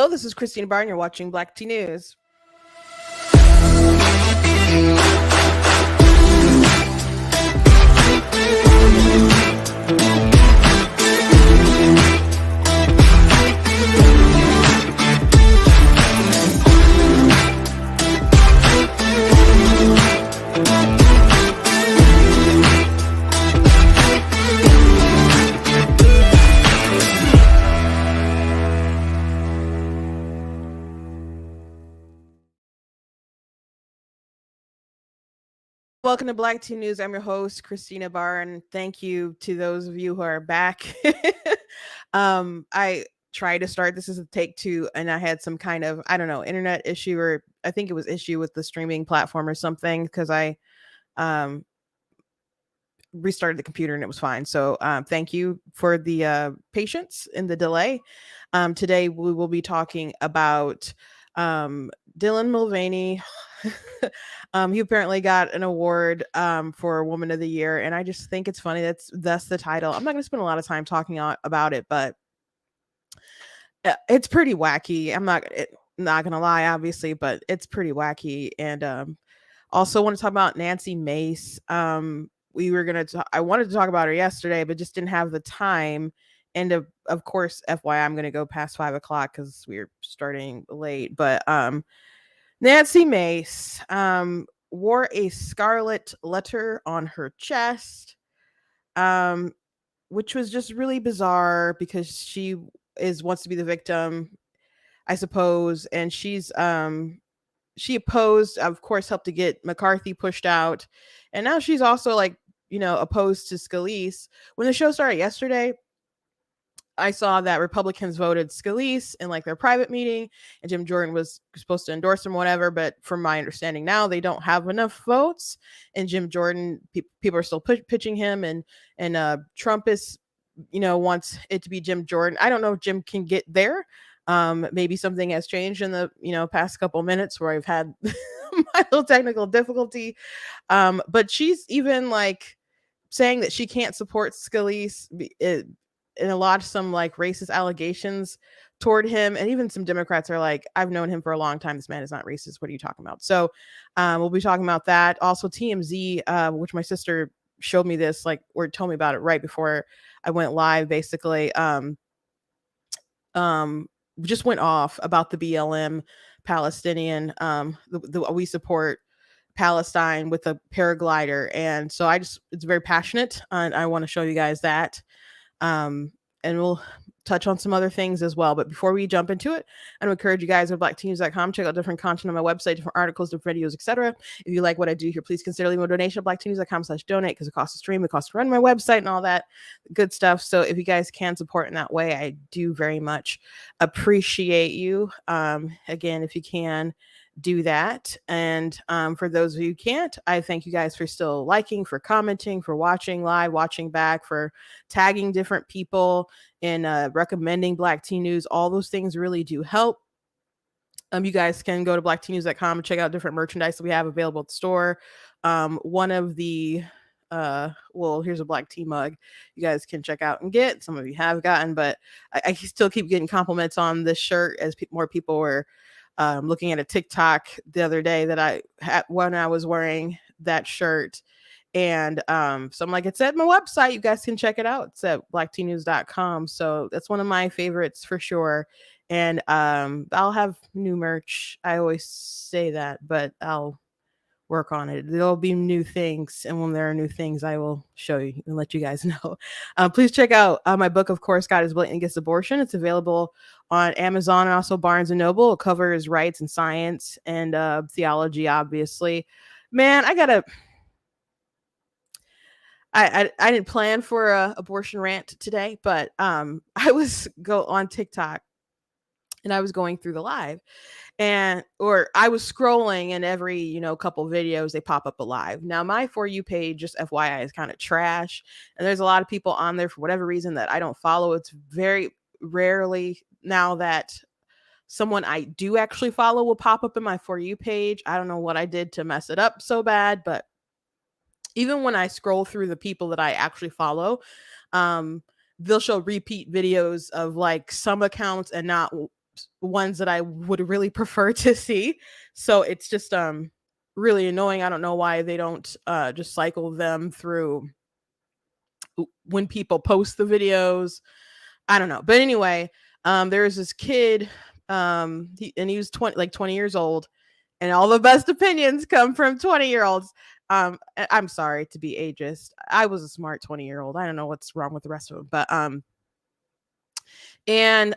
Hello, this is Christina Barn. You're watching Black Tea News. Welcome to Black Tea News. I'm your host, Christina Barn. Thank you to those of you who are back. I tried to start this as a take two, and I had some kind of, I don't know, internet issue, or I think it was issue with the streaming platform or something, because I um, restarted the computer and it was fine. So thank you for the patience in the delay. Today we will be talking about Dylan Mulvaney. He apparently got an award for Woman of the Year, and I just think it's funny that's the title. I'm not going to spend a lot of time talking about it, but it's pretty wacky. I'm not going to lie, obviously, but it's pretty wacky. And also want to talk about Nancy Mace. We were going to I wanted to talk about her yesterday, but just didn't have the time. And of course, FYI, I'm going to go past 5:00 because we're starting late. But Nancy Mace wore a scarlet letter on her chest, which was just really bizarre because she wants to be the victim, I suppose, and she opposed, of course, helped to get McCarthy pushed out, and now she's also opposed to Scalise. When the show started yesterday, I saw that Republicans voted Scalise in their private meeting, and Jim Jordan was supposed to endorse him, whatever. But from my understanding now, they don't have enough votes, and Jim Jordan, people are still pitching him, and Trump is, wants it to be Jim Jordan. I don't know if Jim can get there. Maybe something has changed in the past couple minutes where I've had my little technical difficulty. But she's even saying that she can't support Scalise. And a lot of some racist allegations toward him, and even some Democrats are like, I've known him for a long time, this man is not racist, what are you talking about? So we'll be talking about that. Also TMZ, which my sister showed me this, or told me about it right before I went live, basically just went off about the BLM Palestinian, we support Palestine with a paraglider. And so it's very passionate, and I want to show you guys that. And we'll touch on some other things as well. But before we jump into it, I would encourage you guys at blackteens.com. Check out different content on my website, different articles, different videos, etc. If you like what I do here, please consider leaving a donation at blackteens.com/donate, because it costs to stream, it costs to run my website and all that good stuff. So if you guys can support in that way, I do very much appreciate you. Again, if you can, do that. And for those of you who can't, I thank you guys for still liking, for commenting, for watching live, watching back, for tagging different people, and recommending Black Tea News. All those things really do help. You guys can go to blacktnews.com and check out different merchandise that we have available at the store. One of the here's a black tea mug you guys can check out and get. Some of you have gotten, but I still keep getting compliments on this shirt as more people were looking at a TikTok the other day that I had when I was wearing that shirt. And so I'm like, it's at my website. You guys can check it out. It's at blacktnews.com. So that's one of my favorites for sure. And I'll have new merch. I always say that, but I'll work on it. There'll be new things. And when there are new things, I will show you and let you guys know. Please check out my book, of course, God is Blatant Against Abortion. It's available on Amazon and also Barnes & Noble. It covers rights and science and theology, obviously. Man, I didn't plan for a abortion rant today, but I was on TikTok, and I was going through the live, or I was scrolling, and every couple videos they pop up alive. Now my For You page, just FYI, is kind of trash, and there's a lot of people on there for whatever reason that I don't follow. It's very rarely now that someone I do actually follow will pop up in my For You page. I don't know what I did to mess it up so bad, but even when I scroll through the people that I actually follow, they'll show repeat videos of some accounts and not ones that I would really prefer to see. So it's just really annoying. I don't know why they don't just cycle them through when people post the videos. I don't know. But anyway, there was this kid, and he was 20 years old, and all the best opinions come from 20-year-olds. I'm sorry to be ageist. I was a smart 20-year-old. I don't know what's wrong with the rest of them, but and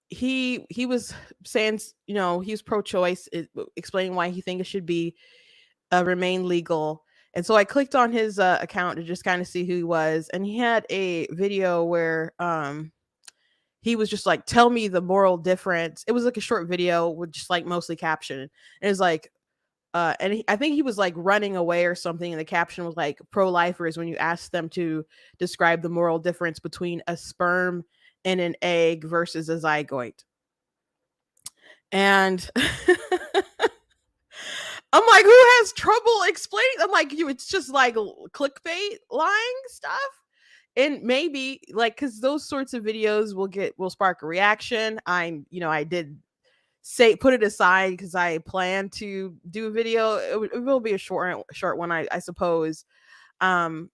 he was saying, he was pro-choice, explaining why he thinks it should be remain legal. And so I clicked on his account to just kind of see who he was, and he had a video where he was just like, tell me the moral difference. It was like a short video with just like mostly caption. And it was like, I think he was like running away or something. And the caption was like, pro-lifers, when you ask them to describe the moral difference between a sperm and an egg versus a zygote. And I'm like, who has trouble explaining? I'm like, it's just like clickbait lying stuff. And maybe like, cause those sorts of videos will spark a reaction. I did say put it aside because I plan to do a video. It will be a short one, I suppose. Um,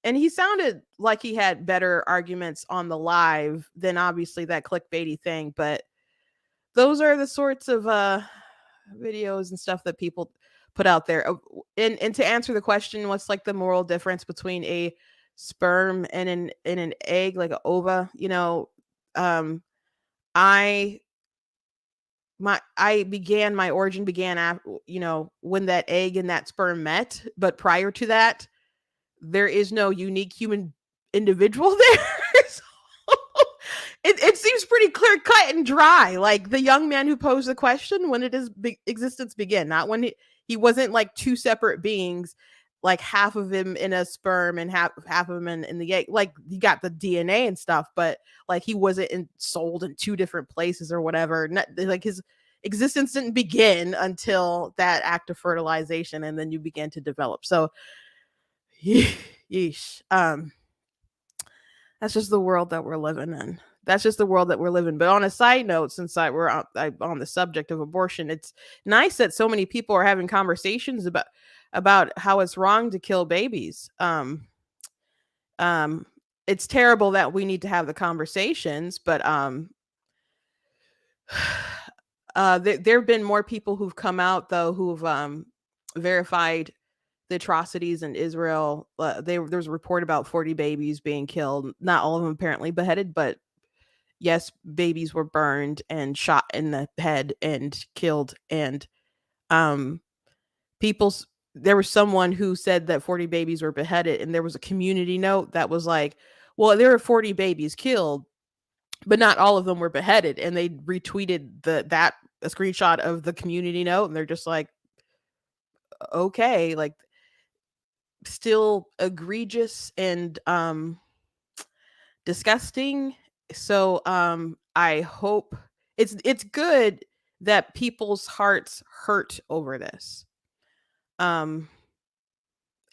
and he sounded like he had better arguments on the live than obviously that clickbaity thing. But those are the sorts of videos and stuff that people put out there. And to answer the question, what's like the moral difference between a sperm and an egg, like an ova? Um, I my origin began after, when that egg and that sperm met. But prior to that, there is no unique human individual there. So it seems pretty clear cut and dry. Like the young man who posed the question, when did his existence begin? Not when he wasn't like two separate beings, like half of him in a sperm and half of him in the egg. Like you got the DNA and stuff, but like he wasn't sold in two different places or whatever. Like his existence didn't begin until that act of fertilization, and then you began to develop. So, yeesh. That's just the world that we're living in. That's just the world that we're living. But on a side note, since we're on the subject of abortion, it's nice that so many people are having conversations about how it's wrong to kill babies. Um, it's terrible that we need to have the conversations, but there have been more people who've come out though who've verified the atrocities in Israel. There's a report about 40 babies being killed. Not all of them apparently beheaded, but yes, babies were burned and shot in the head and killed. And um, people's there was someone who said that 40 babies were beheaded, and there was a community note that was like, well, there were 40 babies killed, but not all of them were beheaded. And they retweeted a screenshot of the community note, and they're just like, okay, like still egregious and disgusting. So I hope it's good that people's hearts hurt over this. Um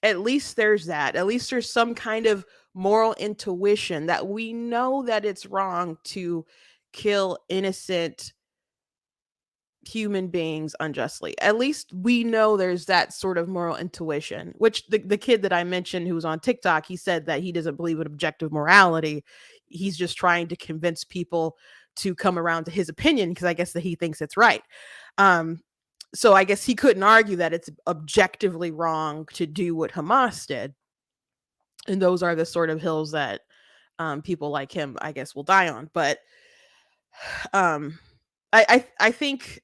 at least there's that. At least there's some kind of moral intuition that we know that it's wrong to kill innocent human beings unjustly. At least we know there's that sort of moral intuition, which the kid that I mentioned who was on TikTok, he said that he doesn't believe in objective morality. He's just trying to convince people to come around to his opinion because I guess that he thinks it's right. So I guess he couldn't argue that it's objectively wrong to do what Hamas did. And those are the sort of hills that people like him, I guess, will die on. But um, I think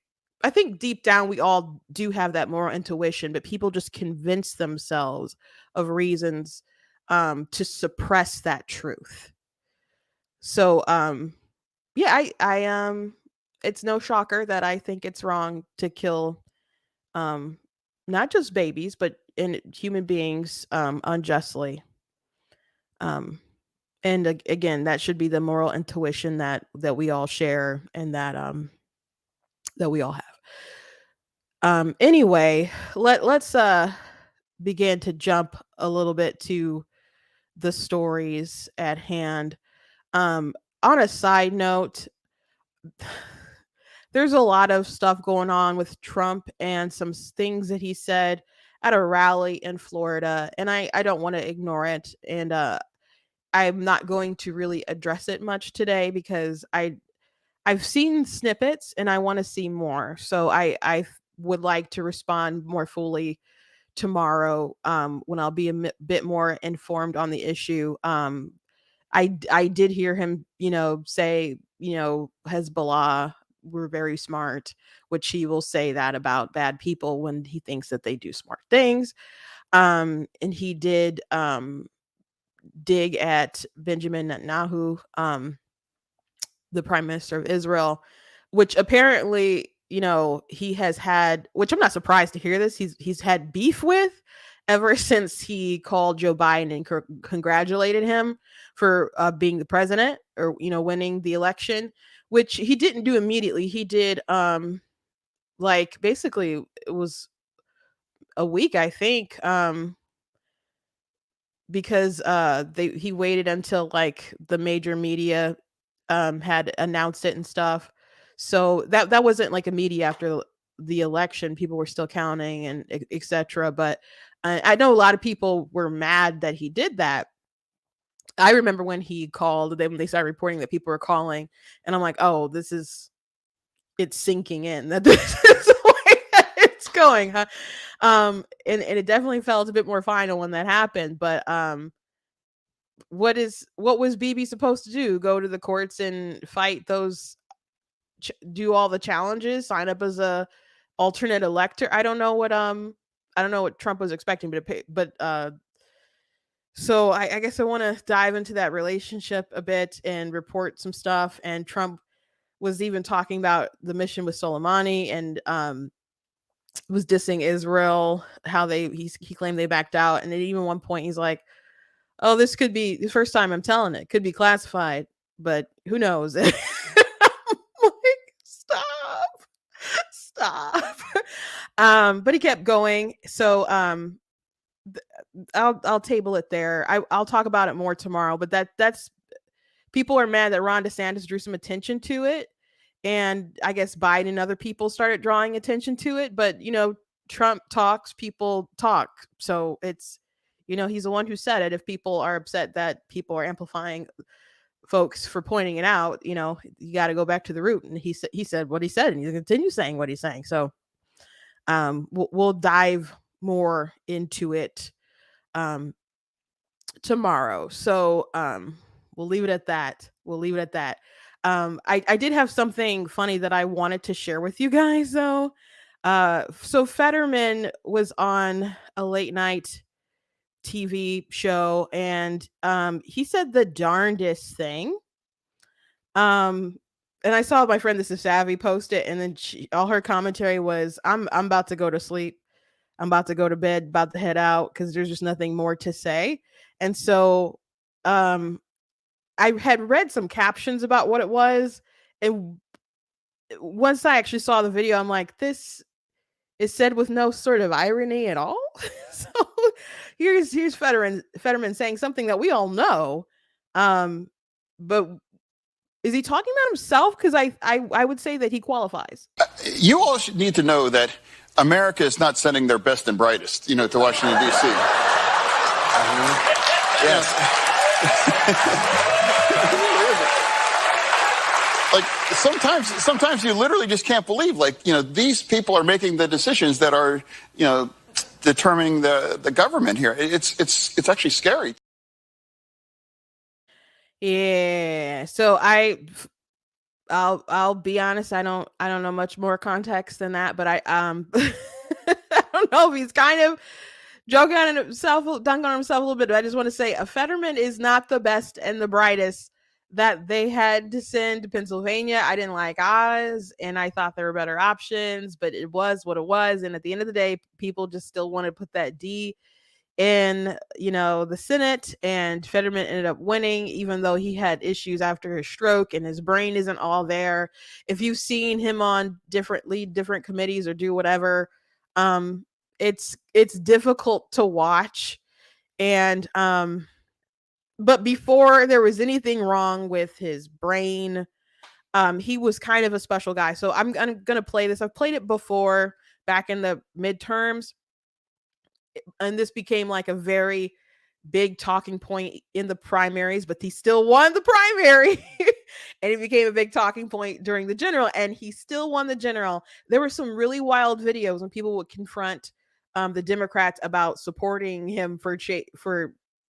deep down we all do have that moral intuition, but people just convince themselves of reasons to suppress that truth. So yeah, I it's no shocker that I think it's wrong to kill not just babies but in human beings unjustly. Um and again, that should be the moral intuition that we all share and that we all have. Anyway, let's begin to jump a little bit to the stories at hand. On a side note, there's a lot of stuff going on with Trump and some things that he said at a rally in Florida, and I don't want to ignore it. And I'm not going to really address it much today because I've seen snippets and I want to see more. So I would like to respond more fully tomorrow, when I'll be bit more informed on the issue. I did hear him, say, Hezbollah were very smart, which he will say that about bad people when he thinks that they do smart things. And he did dig at Benjamin Netanyahu, the prime minister of Israel, which apparently, he has had, which I'm not surprised to hear this. He's had beef with ever since he called Joe Biden and congratulated him for being the president, or winning the election, which he didn't do immediately. He did like basically it was a week, I think, because he waited until like the major media had announced it and stuff. So that wasn't like immediate after the election. People were still counting and etc. But I know a lot of people were mad that he did that. I remember when he called, when they started reporting that people were calling, and I'm like, oh, it's sinking in that this is the way that it's going, huh? And it definitely felt a bit more final when that happened. But what was BB supposed to do? Go to the courts and fight those, do all the challenges, sign up as a alternate elector? I don't know what Trump was expecting, but so I guess I want to dive into that relationship a bit and report some stuff. And Trump was even talking about the mission with Soleimani, and was dissing Israel, how he claimed they backed out. And at even one point he's like, oh, this could be the first time I'm telling it. Could be classified, but who knows? I'm like, stop. But he kept going. So I'll table it there. I'll talk about it more tomorrow. But that's people are mad that Ron DeSantis drew some attention to it, and I guess Biden and other people started drawing attention to it. But Trump talks, people talk. So it's, he's the one who said it. If people are upset that people are amplifying folks for pointing it out, you got to go back to the root. And he said what he said, and he's going to continue saying what he's saying. So we'll dive more into it tomorrow. So we'll leave it at that. I did have something funny that I wanted to share with you guys, though. So Fetterman was on a late night TV show, and he said the darndest thing. And I saw my friend This Is Savvy post it, and then all her commentary was, I'm about to go to sleep. I'm about to go to bed, about to head out, because there's just nothing more to say. And so I had read some captions about what it was. And once I actually saw the video, I'm like, this is said with no sort of irony at all. So here's Fetterman saying something that we all know. But is he talking about himself? Because I would say that he qualifies. You all should need to know that America is not sending their best and brightest, to Washington, D.C. Yes. Like sometimes you literally just can't believe, these people are making the decisions that are, determining the government here. It's actually scary. Yeah. So I'll be honest, I don't know much more context than that, but I I don't know if he's kind of joking on himself, dunking on himself a little bit. But I just want to say, a Fetterman is not the best and the brightest that they had to send to Pennsylvania. I didn't like Oz, and I thought there were better options, but it was what it was. And at the end of the day, people just still want to put that D in, the Senate, and Fetterman ended up winning, even though he had issues after his stroke and his brain isn't all there. If you've seen him on lead different committees or do whatever, it's difficult to watch. And but before there was anything wrong with his brain, He was kind of a special guy. So I'm gonna play this. I've played it before back in the midterms, and this became like a very big talking point in the primaries, but he still won the primary. And it became a big talking point during the general, and he still won the general. There were some really wild videos when people would confront the Democrats about supporting him for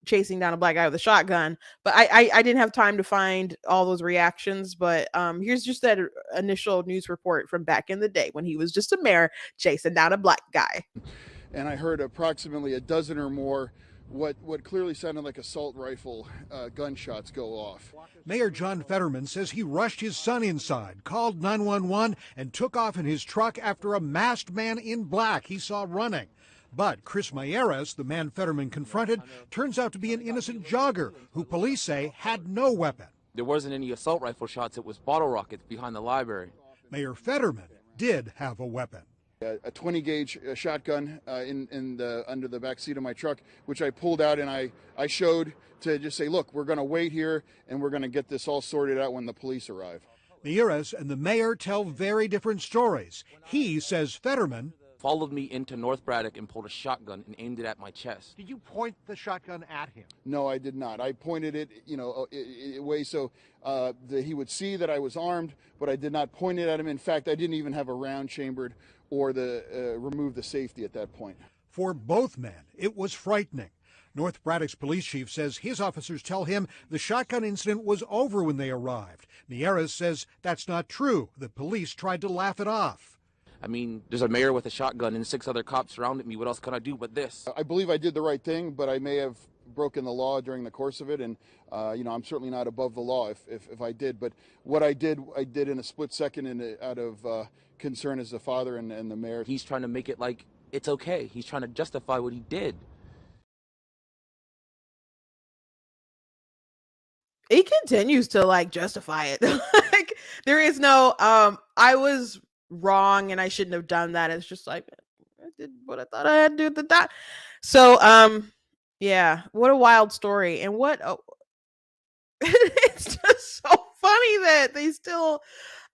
chasing down a black guy with a shotgun. But I didn't have time to find all those reactions. But here's just that initial news report from back in the day when he was just a mayor chasing down a black guy. And I heard approximately a dozen or more what clearly sounded like assault rifle gunshots go off. Mayor John Fetterman says he rushed his son inside, called 911, and took off in his truck after a masked man in black he saw running. But Chris Mayeras, the man Fetterman confronted, turns out to be an innocent jogger who police say had no weapon. There wasn't any assault rifle shots. It was bottle rockets behind the library. Mayor Fetterman did have a weapon. A 20 gauge shotgun under the back seat of my truck, which I pulled out and I showed to just say, look, we're going to wait here and we're going to get this all sorted out when the police arrive. Mayeras and the mayor tell very different stories. He says Fetterman followed me into North Braddock and pulled a shotgun and aimed it at my chest. Did you point the shotgun at him? No, I did not. I pointed it, way so that he would see that I was armed, but I did not point it at him. In fact, I didn't even have a round chambered or remove the safety at that point. For both men, it was frightening. North Braddock's police chief says his officers tell him the shotgun incident was over when they arrived. Mayeras says that's not true. The police tried to laugh it off. I mean, there's a mayor with a shotgun and 6 other cops surrounded me. What else can I do but this? I believe I did the right thing, but I may have broken the law during the course of it. And, I'm certainly not above the law if I did. But what I did in a split second out of concern as the father and the mayor. He's trying to make it like it's okay. He's trying to justify what he did. He continues to like justify it. Like there is no I was wrong and I shouldn't have done that. It's just like I did what I thought I had to do at the time. So yeah, what a wild story. And what it's just so funny that they still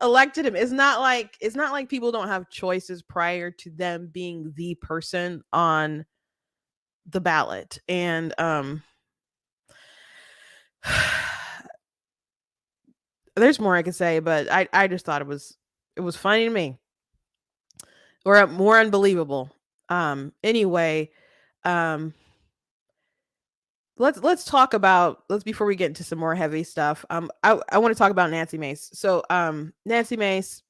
elected him. It's not like people don't have choices prior to them being the person on the ballot. And there's more I could say, but I just thought it was funny to me. Or more unbelievable. Anyway, let's talk about before we get into some more heavy stuff. I want to talk about Nancy Mace. So Nancy Mace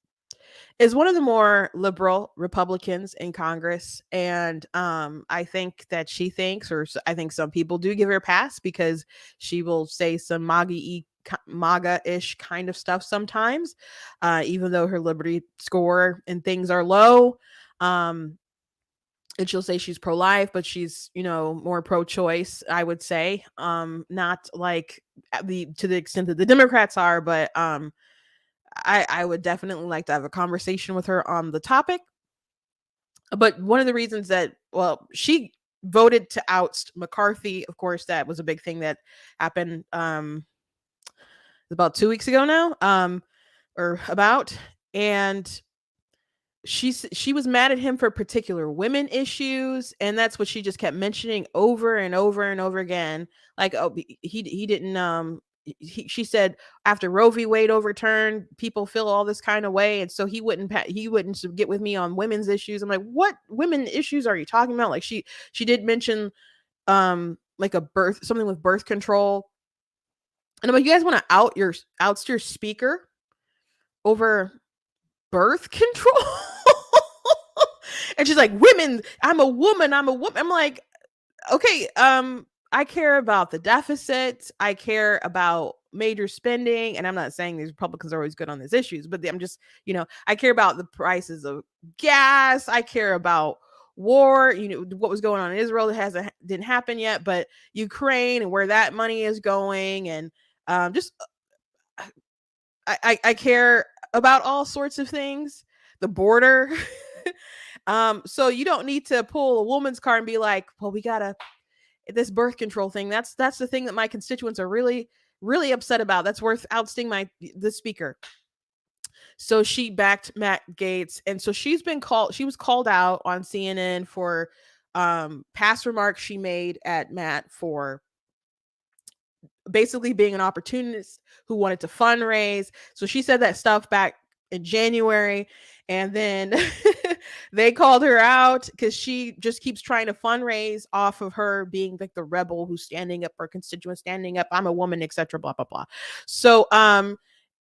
is one of the more liberal Republicans in Congress, and I think that she thinks, or I think some people do give her a pass because she will say some MAGA-ish kind of stuff sometimes, even though her liberty score and things are low. And she'll say she's pro-life, but she's, more pro-choice, I would say. Not like to the extent that the Democrats are, but I would definitely like to have a conversation with her on the topic. But one of the reasons that, she voted to oust McCarthy, of course, that was a big thing that happened about 2 weeks ago now, and she was mad at him for particular women issues, and that's what she just kept mentioning over and over and over again. Like, he didn't she said after Roe v. Wade overturned, people feel all this kind of way, and so he wouldn't get with me on women's issues. I'm like, what women issues are you talking about? Like she did mention like something with birth control, and I'm like, you guys want to oust your speaker over birth control? And she's like, women, I'm a woman. I'm like, okay, I care about the deficit. I care about major spending. And I'm not saying these Republicans are always good on these issues, but I'm just, I care about the prices of gas. I care about war, what was going on in Israel that didn't happen yet, but Ukraine and where that money is going. And just, I care about all sorts of things, the border. So you don't need to pull a woman's card and be like, well, we gotta this birth control thing. That's the thing that my constituents are really, really upset about. That's worth ousting the speaker. So she backed Matt Gaetz, and so she was called out on CNN for past remarks she made at Matt for basically being an opportunist who wanted to fundraise. So she said that stuff back in January, and then they called her out because she just keeps trying to fundraise off of her being like the rebel who's standing up for constituents, standing up, I'm a woman, etc. Blah blah blah. So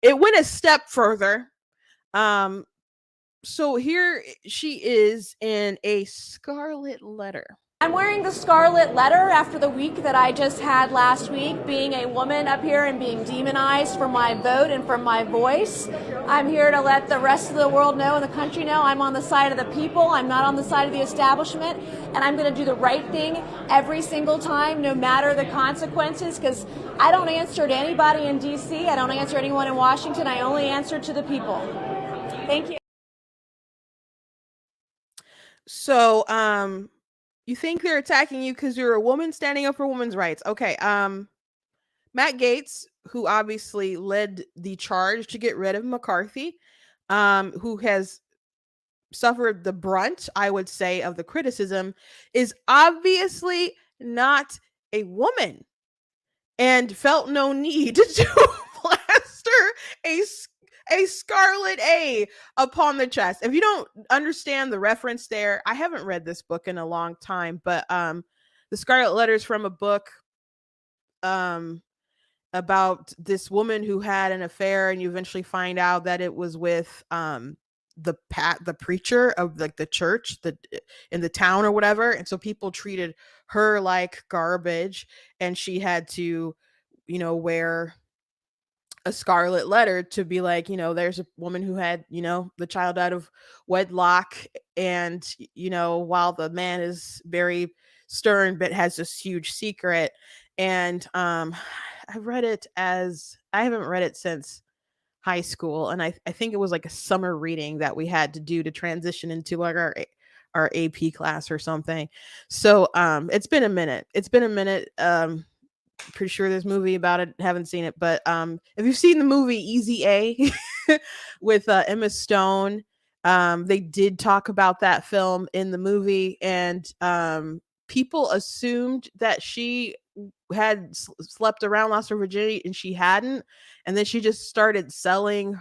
it went a step further. So here she is in a scarlet letter. I'm wearing the scarlet letter after the week that I just had last week, being a woman up here and being demonized for my vote and for my voice. I'm here to let the rest of the world know and the country know I'm on the side of the people. I'm not on the side of the establishment, and I'm going to do the right thing every single time, no matter the consequences, because I don't answer to anybody in D.C. I don't answer to anyone in Washington. I only answer to the people. Thank you. So, you think they're attacking you because you're a woman standing up for women's rights. Okay. Matt Gaetz, who obviously led the charge to get rid of McCarthy, who has suffered the brunt, I would say, of the criticism, is obviously not a woman and felt no need to plaster a scarlet A upon the chest. If you don't understand the reference there, I haven't read this book in a long time, but the Scarlet Letter is from a book about this woman who had an affair, and you eventually find out that it was with the preacher of like the church in the town or whatever, and so people treated her like garbage, and she had to, wear a scarlet letter to be like, there's a woman who had, the child out of wedlock, and while the man is very stern but has this huge secret. And I haven't read it since high school, and I think it was like a summer reading that we had to do to transition into like our AP class or something. So it's been a minute. Pretty sure there's a movie about it. Haven't seen it, but if you've seen the movie Easy A with Emma Stone, they did talk about that film in the movie, and people assumed that she had slept around, lost her virginity, and she hadn't, and then she just started selling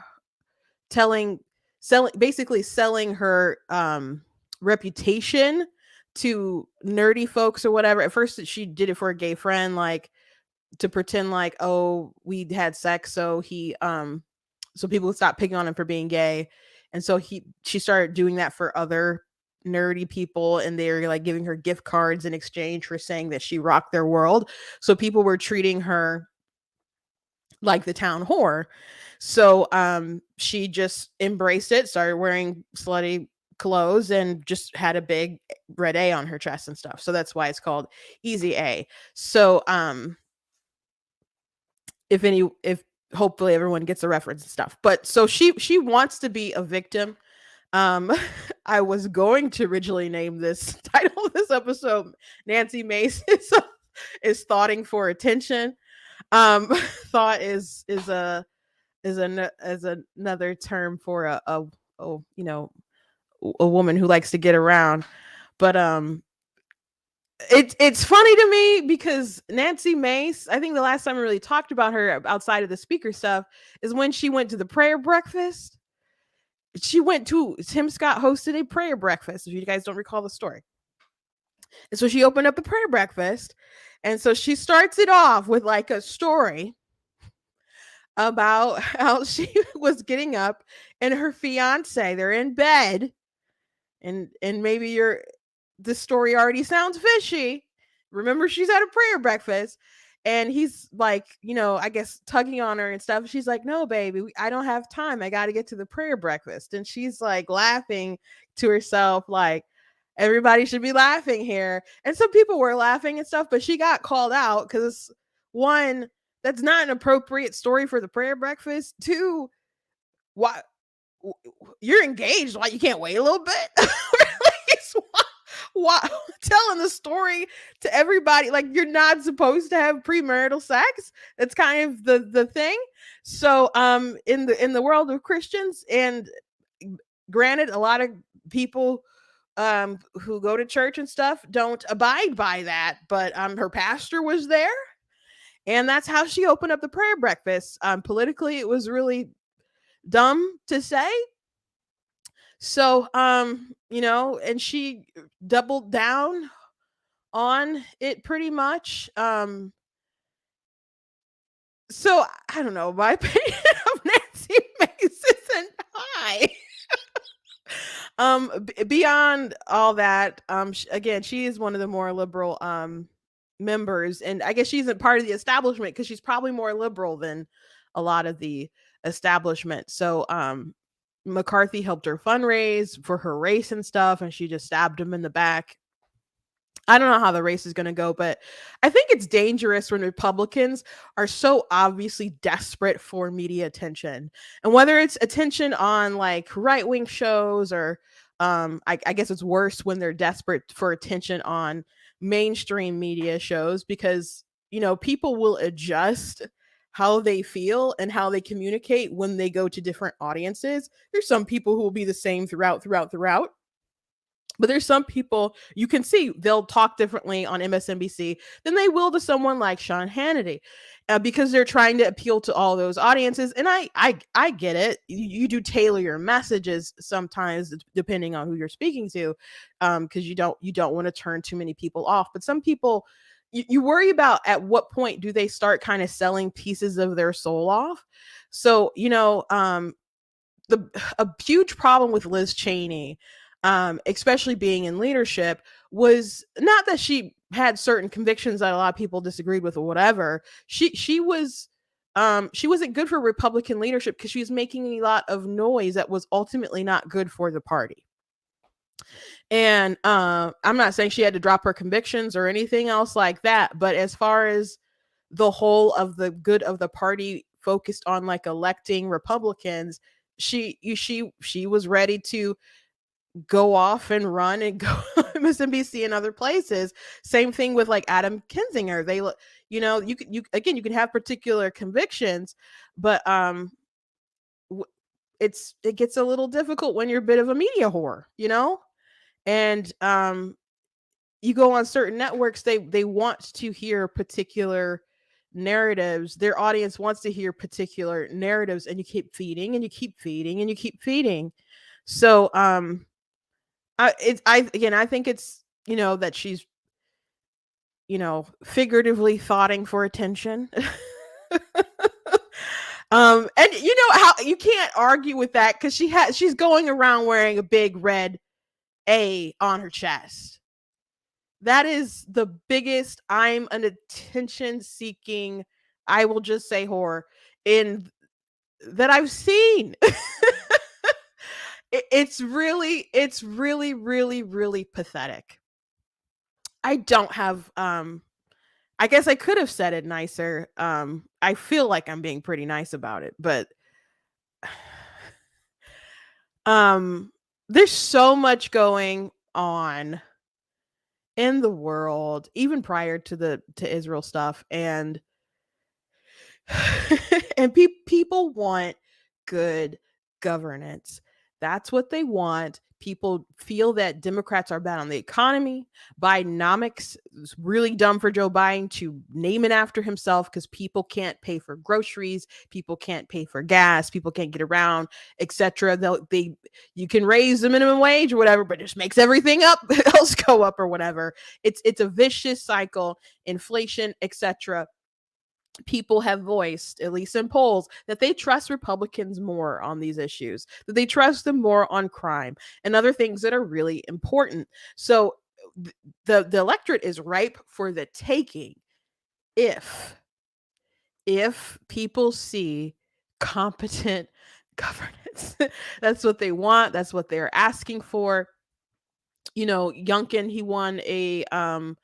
her reputation to nerdy folks or whatever. At first she did it for a gay friend, like to pretend like, oh, we had sex, so so people would stop picking on him for being gay. And so she started doing that for other nerdy people, and they were like giving her gift cards in exchange for saying that she rocked their world. So people were treating her like the town whore. So she just embraced it, started wearing slutty clothes, and just had a big red A on her chest and stuff. So that's why it's called Easy A. So if hopefully everyone gets the reference and stuff. But so she wants to be a victim. I was going to originally name this title of this episode Nancy Mace is thoughting for attention. Thought is another term for a woman who likes to get around. But it's funny to me because Nancy Mace, I think the last time we really talked about her outside of the speaker stuff is when she went to the prayer breakfast. Tim Scott hosted a prayer breakfast, if you guys don't recall the story. And so she opened up a prayer breakfast, and so she starts it off with like a story about how she was getting up and her fiance, they're in bed, and maybe this story already sounds fishy. Remember, she's at a prayer breakfast, and he's like, I guess tugging on her and stuff. She's like, no, baby, I don't have time. I got to get to the prayer breakfast. And she's like laughing to herself, like, everybody should be laughing here. And some people were laughing and stuff, but she got called out because, one, that's not an appropriate story for the prayer breakfast. Two, why you're engaged? Like, you can't wait a little bit? telling the story to everybody. Like, you're not supposed to have premarital sex. That's kind of the thing. So in the world of Christians, and granted, a lot of people who go to church and stuff don't abide by that, but her pastor was there, and that's how she opened up the prayer breakfast. Politically, it was really dumb to say. So, and she doubled down on it pretty much. So I don't know. My opinion of Nancy Mace isn't high. Beyond all that, again, she is one of the more liberal members, and I guess she's a part of the establishment because she's probably more liberal than a lot of the establishment. So McCarthy helped her fundraise for her race and stuff, and she just stabbed him in the back. I don't know how the race is going to go, but I think it's dangerous when Republicans are so obviously desperate for media attention. And whether it's attention on like right wing shows, or I guess it's worse when they're desperate for attention on mainstream media shows, because, people will adjust how they feel and how they communicate when they go to different audiences. There's some people who will be the same throughout. But there's some people you can see they'll talk differently on MSNBC than they will to someone like Sean Hannity, because they're trying to appeal to all those audiences. And I get it. You do tailor your messages sometimes depending on who you're speaking to, because you don't want to turn too many people off. But some people, you worry about at what point do they start kind of selling pieces of their soul off. So a huge problem with Liz Cheney, especially being in leadership, was not that she had certain convictions that a lot of people disagreed with or whatever. She wasn't good for Republican leadership because she was making a lot of noise that was ultimately not good for the party. And I'm not saying she had to drop her convictions or anything else like that, but as far as the whole of the good of the party focused on like electing Republicans, she was ready to go off and run and go MSNBC and other places. Same thing with like Adam Kinzinger. They, you can have particular convictions, but it gets a little difficult when you're a bit of a media whore, and you go on certain networks, they want to hear particular narratives. Their audience wants to hear particular narratives, and you keep feeding and you keep feeding and you keep feeding. So I think it's, that she's, figuratively thoughting for attention. And how you can't argue with that, because she's going around wearing a big red A on her chest. That is the biggest I'm an attention seeking, I will just say, whore in that I've seen. It's really, really pathetic. I don't have, I guess I could have said it nicer. I feel like I'm being pretty nice about it, but there's so much going on in the world, even prior to Israel stuff, and and people want good governance. That's what they want. People feel that Democrats are bad on the economy. Bidenomics is really dumb for Joe Biden to name it after himself, because people can't pay for groceries, people can't pay for gas, people can't get around, etc. You can raise the minimum wage or whatever, but it just makes everything else go up or whatever. It's a vicious cycle. Inflation, etc. People have voiced, at least in polls, that they trust Republicans more on these issues, that they trust them more on crime and other things that are really important. So the electorate is ripe for the taking if people see competent governance. That's what they want. That's what they're asking for. Youngkin, he won an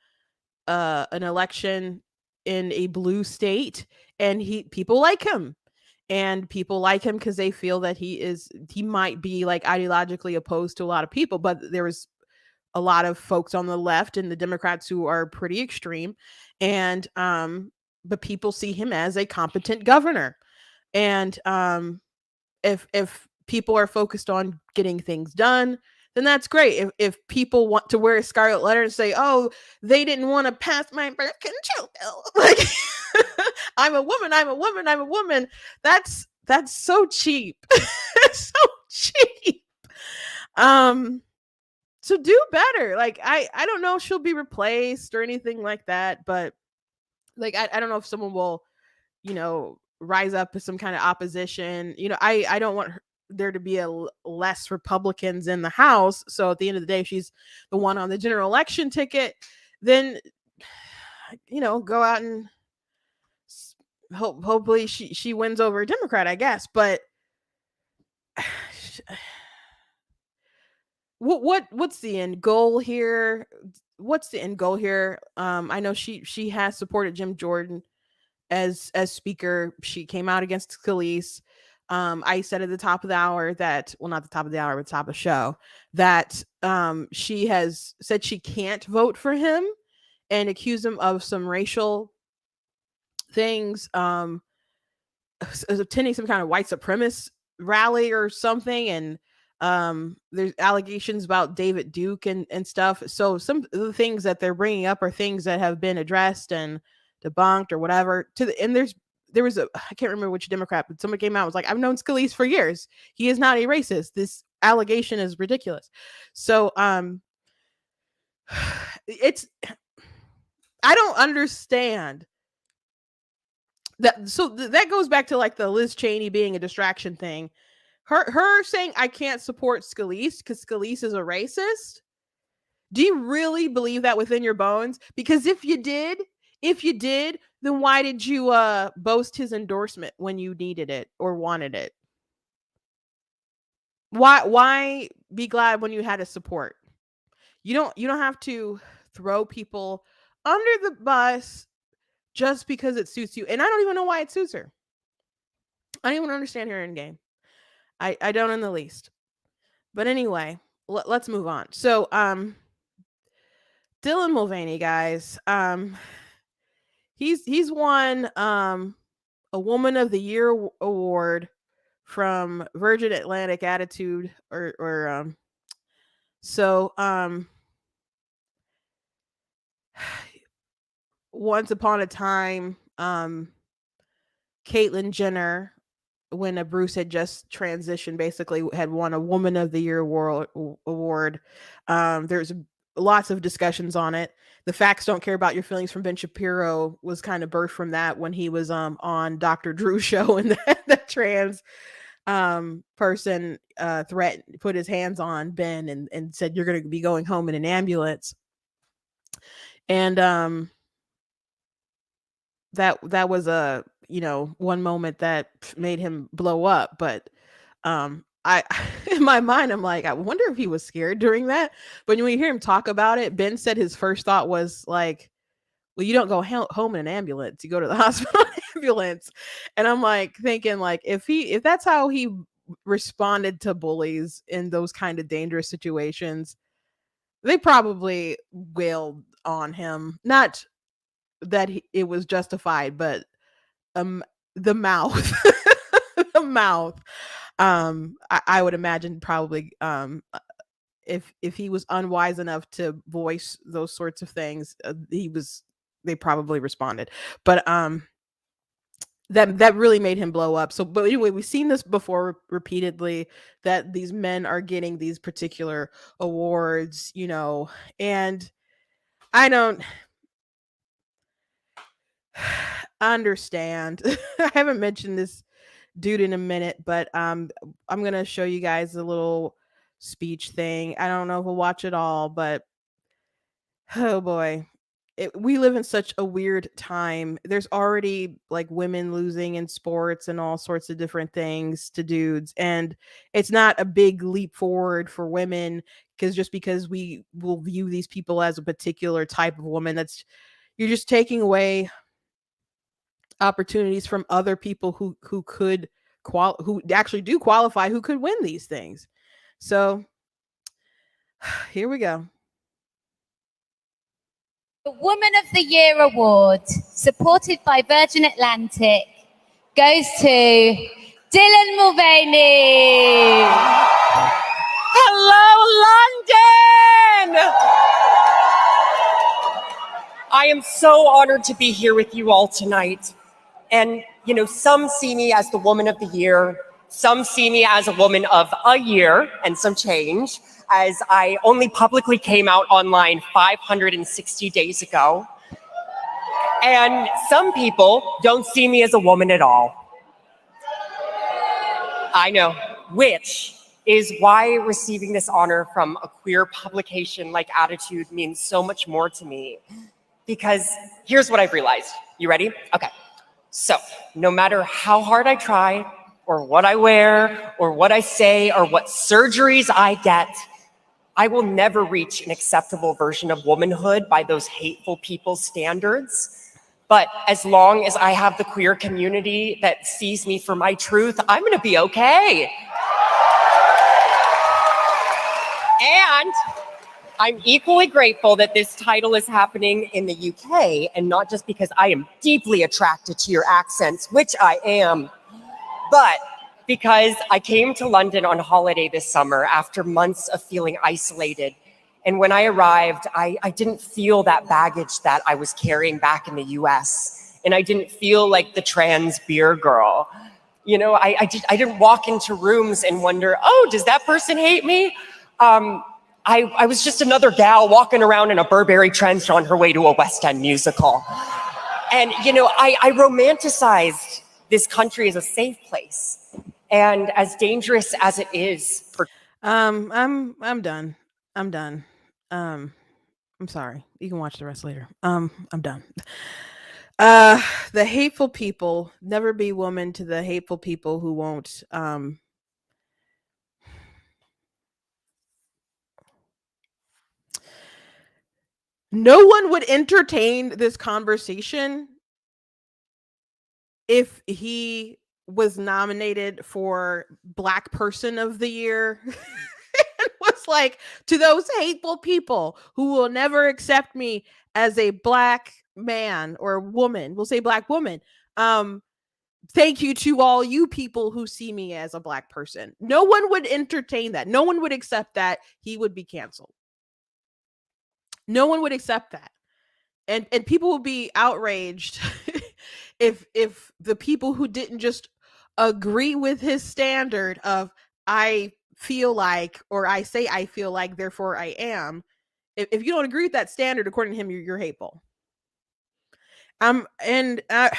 election in a blue state, and people like him, because they feel that he might be like ideologically opposed to a lot of people, but there was a lot of folks on the left and the Democrats who are pretty extreme, and but people see him as a competent governor. And if people are focused on getting things done, then that's great. If people want to wear a scarlet letter and say, "Oh, they didn't want to pass my birth control bill," like I'm a woman, I'm a woman, I'm a woman. That's so cheap. So cheap. So do better. Like I don't know if she'll be replaced or anything like that, but like I don't know if someone will, rise up as some kind of opposition. I don't want there to be less Republicans in the House. So at the end of the day, if she's the one on the general election ticket, then go out and hopefully she wins over a Democrat, I guess. But what's the end goal here? What's the end goal here? I know she has supported Jim Jordan as speaker. She came out against Scalise. I said at the top of the hour that, well, not the top of the hour, but top of the show, that she has said she can't vote for him and accused him of some racial things, attending some kind of white supremacist rally or something. And there's allegations about David Duke and stuff. So some of the things that they're bringing up are things that have been addressed and debunked or whatever. And there was I can't remember which Democrat, but someone came out and was like, "I've known Scalise for years. He is not a racist. This allegation is ridiculous." So it's I don't understand that. So that goes back to like the Liz Cheney being a distraction thing. Her saying I can't support Scalise because Scalise is a racist. Do you really believe that within your bones? Because if you did, then why did you boast his endorsement when you needed it or wanted it? Why be glad when you had his support? You don't have to throw people under the bus just because it suits you. And I don't even know why it suits her. I don't even understand her end game. I don't in the least. But anyway, let's move on. So Dylan Mulvaney, guys. He's won a Woman of the Year award from Virgin Atlantic Attitude or so once upon a time, Caitlyn Jenner, when Bruce had just transitioned, basically had won a Woman of the Year award. There's lots of discussions on it. The Facts Don't Care About Your Feelings from Ben Shapiro was kind of birthed from that when he was on Dr. Drew's show, and that trans person put his hands on Ben and said, "You're going to be going home in an ambulance." And that was a one moment that made him blow up. But I in my mind, I'm like, I wonder if he was scared during that. But when you hear him talk about it, Ben said his first thought was like, "Well, you don't go home in an ambulance, you go to the hospital in an ambulance." And I'm like thinking, like, if that's how he responded to bullies in those kind of dangerous situations, they probably wailed on him. Not that it was justified, but the mouth, the mouth. I would imagine probably if he was unwise enough to voice those sorts of things, they probably responded. But that really made him blow up. So, but anyway, we've seen this before repeatedly, that these men are getting these particular awards, and I don't understand. I haven't mentioned this dude in a minute, but I'm gonna show you guys a little speech thing. I don't know if we'll watch it all, but oh boy. We live in such a weird time. There's already like women losing in sports and all sorts of different things to dudes. And it's not a big leap forward for women because we will view these people as a particular type of woman. You're just taking away opportunities from other people who could who actually do qualify, who could win these things. So here we go. The Woman of the Year award, supported by Virgin Atlantic, goes to Dylan Mulvaney. Hello, London! I am so honored to be here with you all tonight. And, some see me as the Woman of the Year. Some see me as a woman of a year and some change, as I only publicly came out online 560 days ago. And some people don't see me as a woman at all. I know, which is why receiving this honor from a queer publication like Attitude means so much more to me. Because here's what I've realized. You ready? Okay. So no matter how hard I try, or what I wear, or what I say, or what surgeries I get, I will never reach an acceptable version of womanhood by those hateful people's standards. But as long as I have the queer community that sees me for my truth, I'm gonna be okay. And I'm equally grateful that this title is happening in the UK, and not just because I am deeply attracted to your accents, which I am, but because I came to London on holiday this summer after months of feeling isolated. And when I arrived, I didn't feel that baggage that I was carrying back in the US. And I didn't feel like the trans beer girl. I didn't walk into rooms and wonder, oh, does that person hate me? I was just another gal walking around in a Burberry trench on her way to a West End musical. And, I romanticized this country as a safe place. And as dangerous as it is for... I'm done. I'm done. I'm sorry. You can watch the rest later. I'm done. The hateful people, never be woman to the hateful people who won't no one would entertain this conversation if he was nominated for Black Person of the Year. It was like, to those hateful people who will never accept me as a Black man or woman, we'll say Black woman. Thank you to all you people who see me as a Black person. No one would entertain that. No one would accept that. He would be canceled. No one would accept that. And people would be outraged if the people who didn't just agree with his standard of I feel like, or I say I feel like, therefore I am. If you don't agree with that standard, according to him, you're hateful. And I'm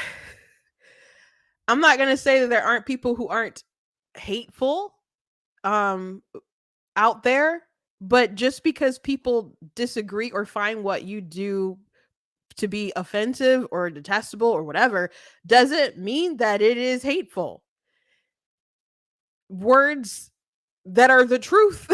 not gonna say that there aren't people who aren't hateful out there, but just because people disagree or find what you do to be offensive or detestable or whatever doesn't mean that it is hateful. Words that are the truth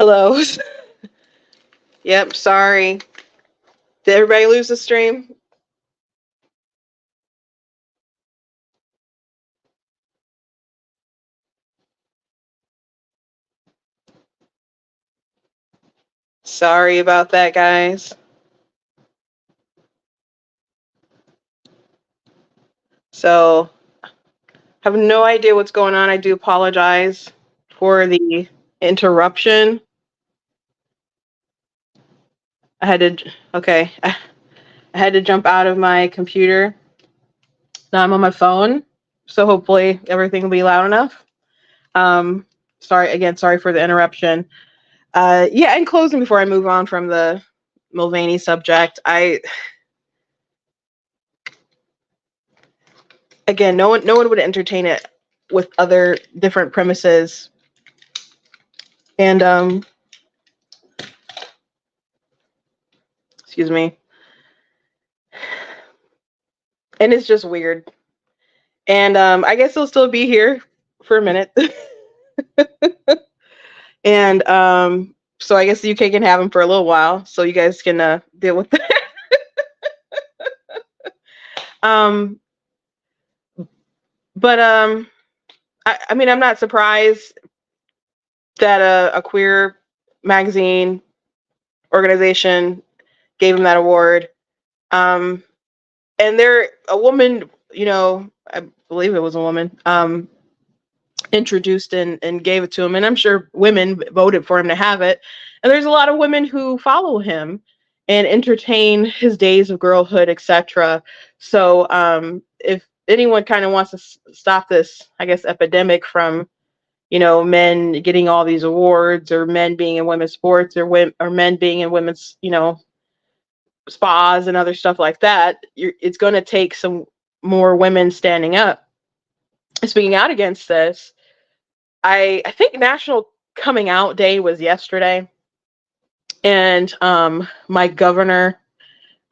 Hello. Yep, sorry. Did everybody lose the stream? Sorry about that, guys. So, have no idea what's going on. I do apologize for the interruption. I had to, okay, I had to jump out of my computer. Now I'm on my phone, so hopefully everything will be loud enough. Sorry for the interruption. Yeah, in closing, before I move on from the Mulvaney subject, again, no one would entertain it with other different premises. And excuse me. And it's just weird. And I guess he'll still be here for a minute. And so I guess the UK can have him for a little while, so you guys can deal with that. But I mean, I'm not surprised that a queer magazine organization gave him that award. And a woman, I believe it was a woman, introduced and gave it to him, and I'm sure women voted for him to have it. And there's a lot of women who follow him and entertain his days of girlhood, etc. So if anyone kind of wants to stop this, I guess, epidemic from men getting all these awards, or men being in women's sports, or men being in women's spas and other stuff like that, it's going to take some more women standing up, speaking out against this. I think National Coming Out Day was yesterday, and my governor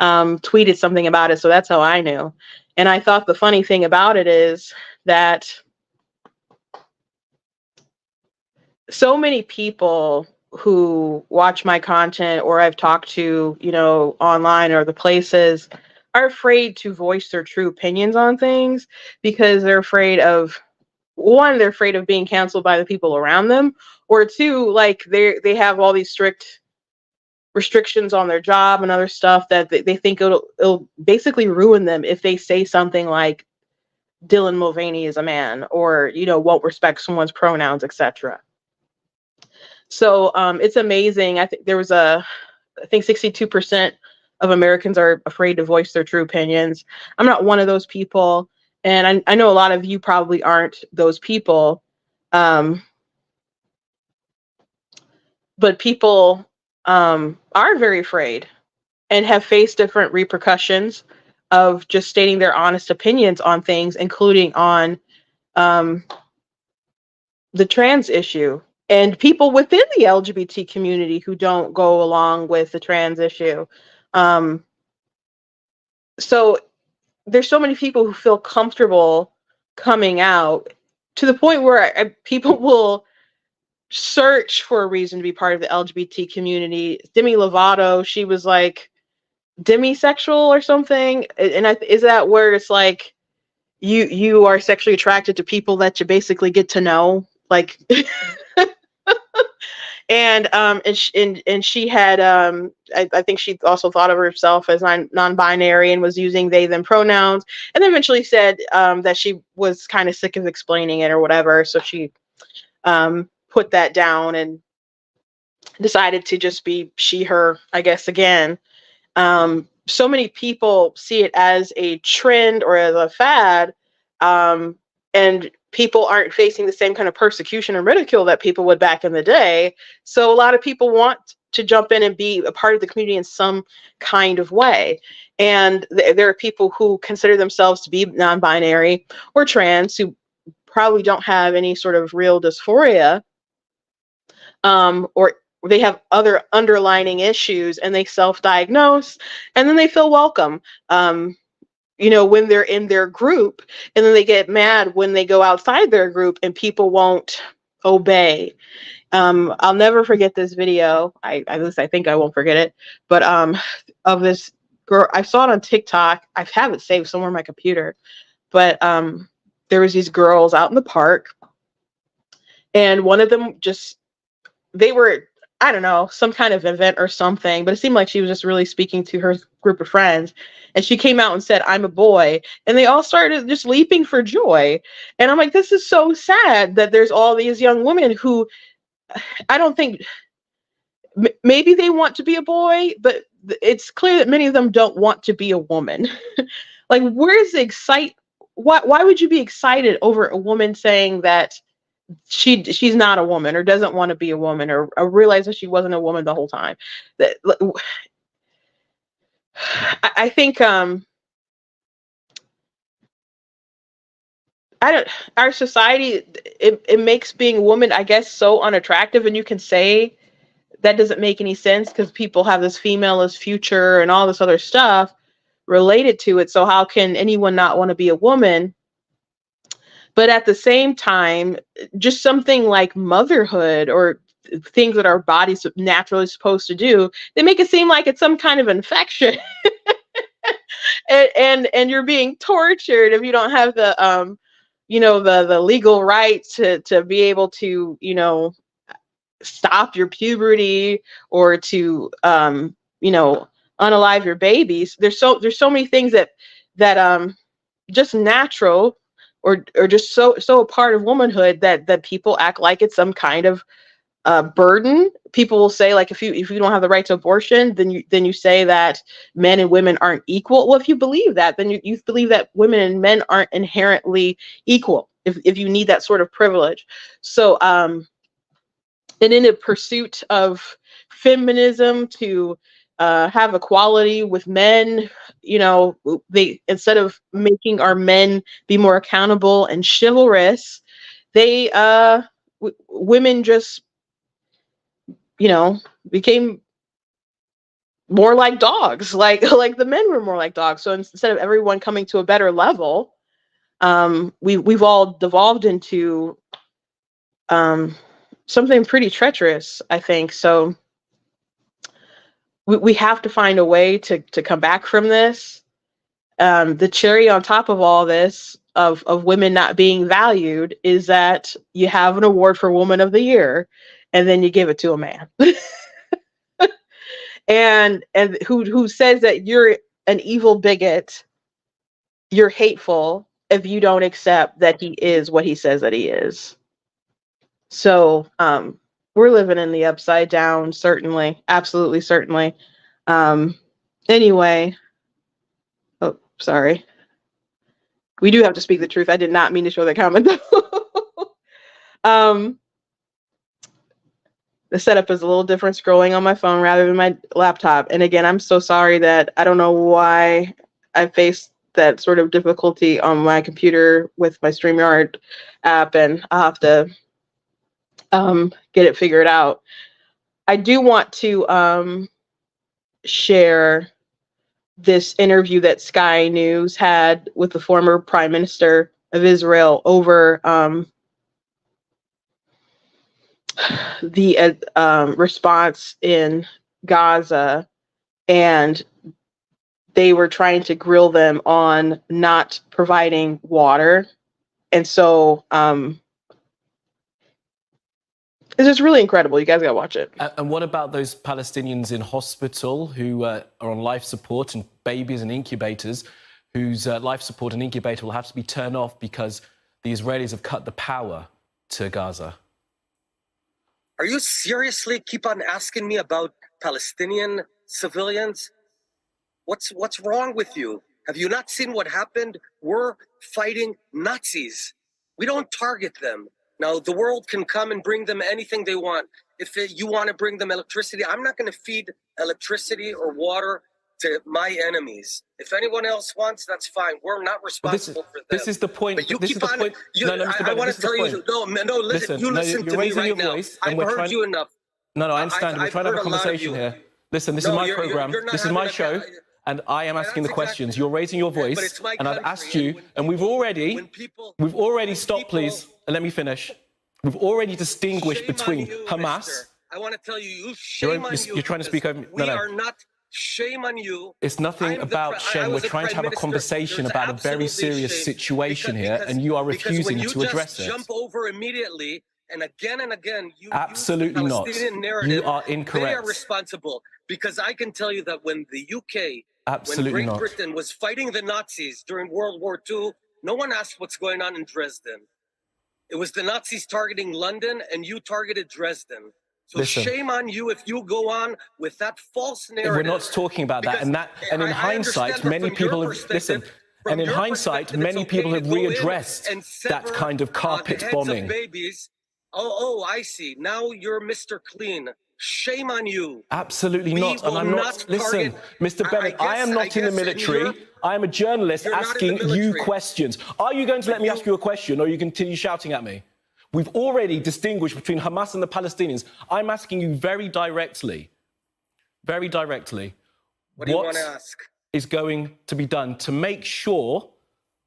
tweeted something about it, so that's how I knew. And I thought the funny thing about it is that so many people who watch my content, or I've talked to, online or the places, are afraid to voice their true opinions on things because they're afraid of, one, they're afraid of being canceled by the people around them, or two, like they have all these strict restrictions on their job and other stuff that they think it'll basically ruin them if they say something like Dylan Mulvaney is a man, or won't respect someone's pronouns, etc. So it's amazing. I think 62% of Americans are afraid to voice their true opinions. I'm not one of those people, and I know a lot of you probably aren't those people. But people are very afraid and have faced different repercussions of just stating their honest opinions on things, including on the trans issue, and people within the LGBT community who don't go along with the trans issue. So there's so many people who feel comfortable coming out, to the point where people will search for a reason to be part of the LGBT community. Demi Lovato, she was like demisexual or something, and is that where it's like you are sexually attracted to people that you basically get to know, like. And she had I think she also thought of herself as non-binary and was using they them pronouns, and then eventually said that she was kind of sick of explaining it or whatever, so she put that down and decided to just be she her, I guess, again. So many people see it as a trend or as a fad, and people aren't facing the same kind of persecution or ridicule that people would back in the day. So a lot of people want to jump in and be a part of the community in some kind of way. And there are people who consider themselves to be non-binary or trans who probably don't have any sort of real dysphoria, or they have other underlining issues, and they self-diagnose, and then they feel welcome when they're in their group, and then they get mad when they go outside their group and people won't obey. I'll never forget this video. At least I think I won't forget it. But of this girl, I saw it on TikTok. I have it saved somewhere on my computer. But there was these girls out in the park, and one of them they were, I don't know, some kind of event or something, but it seemed like she was just really speaking to her group of friends. And she came out and said, "I'm a boy." And they all started just leaping for joy. And I'm like, this is so sad that there's all these young women who, I don't think, maybe they want to be a boy, but it's clear that many of them don't want to be a woman. Like, where's the why would you be excited over a woman saying that she's not a woman, or doesn't want to be a woman, or realize that she wasn't a woman the whole time? That, I think our society, it makes being a woman, I guess, so unattractive. And you can say that doesn't make any sense because people have this female as future and all this other stuff related to it. So how can anyone not want to be a woman? But at the same time, just something like motherhood or things that our body's naturally supposed to do, they make it seem like it's some kind of infection. and you're being tortured if you don't have the the legal right to be able to, stop your puberty, or to unalive your babies. There's so many things that just natural, or just so a part of womanhood, that people act like it's some kind of burden. People will say, like, if you don't have the right to abortion, then you say that men and women aren't equal. Well, if you believe that, then you believe that women and men aren't inherently equal, if you need that sort of privilege. So and in a pursuit of feminism to have equality with men, they, instead of making our men be more accountable and chivalrous, they women just became more like dogs, like the men were more like dogs. So instead of everyone coming to a better level, we've all devolved into something pretty treacherous, I think. So we have to find a way to come back from this. The cherry on top of all this, of women not being valued, is that you have an award for Woman of the Year, and then you give it to a man. and who says that you're an evil bigot, you're hateful, if you don't accept that he is what he says that he is. So we're living in the upside down, certainly, absolutely, certainly. Anyway, oh, sorry. We do have to speak the truth. I did not mean to show that comment. The setup is a little different scrolling on my phone rather than my laptop. And again, I'm so sorry that I don't know why I faced that sort of difficulty on my computer with my StreamYard app, and I'll have to get it figured out. I do want to share this interview that Sky News had with the former Prime Minister of Israel over the response in Gaza, and they were trying to grill them on not providing water. And so it's just really incredible. You guys gotta watch it. And what about those Palestinians in hospital who are on life support, and babies and incubators whose life support and incubator will have to be turned off because the Israelis have cut the power to Gaza? Are you seriously keep on asking me about Palestinian civilians? What's wrong with you? Have you not seen what happened? We're fighting Nazis. We don't target them. Now, the world can come and bring them anything they want. If you want to bring them electricity, I'm not going to feed electricity or water to my enemies. If anyone else wants, that's fine. We're not responsible for them. This is the point. But you this keep is the on. point. I want to tell you. No, listen. You listen to me right now. I've heard you enough. No, I understand. We're trying to have a conversation here. Listen, this is my program. This is my show. And I am asking the questions. You're raising your voice, and I've asked you, and we've already stopped, please, and let me finish. We've already distinguished Shame between on you, Hamas. mister. I want to tell you, shame on you. You're trying to speak over me. We No. are not. Shame on you. It's nothing about shame. We're trying to have a conversation about a very serious situation here, and you are refusing to address it. Jump over immediately and again, you absolutely use the not. Palestinian narrative. You are incorrect. They are responsible, because I can tell you that when the UK, absolutely when Great Britain was fighting the Nazis during World War II, no one asked what's going on in Dresden. It was the Nazis targeting London, and you targeted Dresden. So listen, shame on you if you go on with that false narrative. We're not talking about that, and in hindsight, many people have listened. And in hindsight, many people have readdressed that kind of carpet bombing. Babies. Oh, I see. Now you're Mr. Clean. Shame on you. Absolutely not. And I'm not. Listen, Mr. Bennett, I am not in the military. I am a journalist asking you questions. Are you going to let me ask you a question, or you continue shouting at me? We've already distinguished between Hamas and the Palestinians. I'm asking you very directly. What do you want to ask? Is going to be done to make sure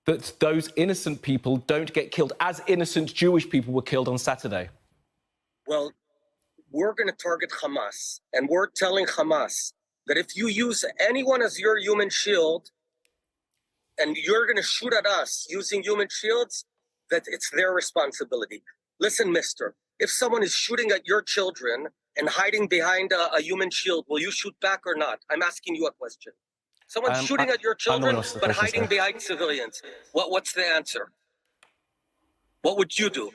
that those innocent people don't get killed, as innocent Jewish people were killed on Saturday? Well, we're going to target Hamas, and we're telling Hamas that if you use anyone as your human shield, and you're going to shoot at us using human shields, that it's their responsibility. Listen, mister, if someone is shooting at your children and hiding behind a human shield, will you shoot back or not? I'm asking you a question. Someone's shooting at your children, but hiding behind civilians. What's the answer? What would you do?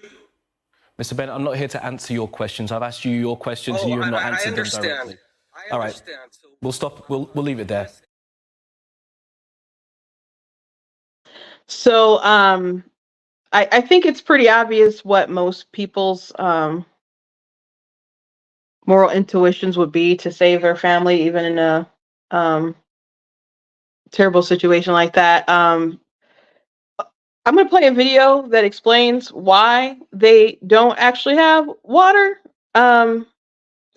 Mr. Bennett, I'm not here to answer your questions. I've asked you your questions and you have not answered them directly. All right, we'll stop. We'll leave it there. So I think it's pretty obvious what most people's moral intuitions would be to save their family, even in a terrible situation like that. I'm going to play a video that explains why they don't actually have water. And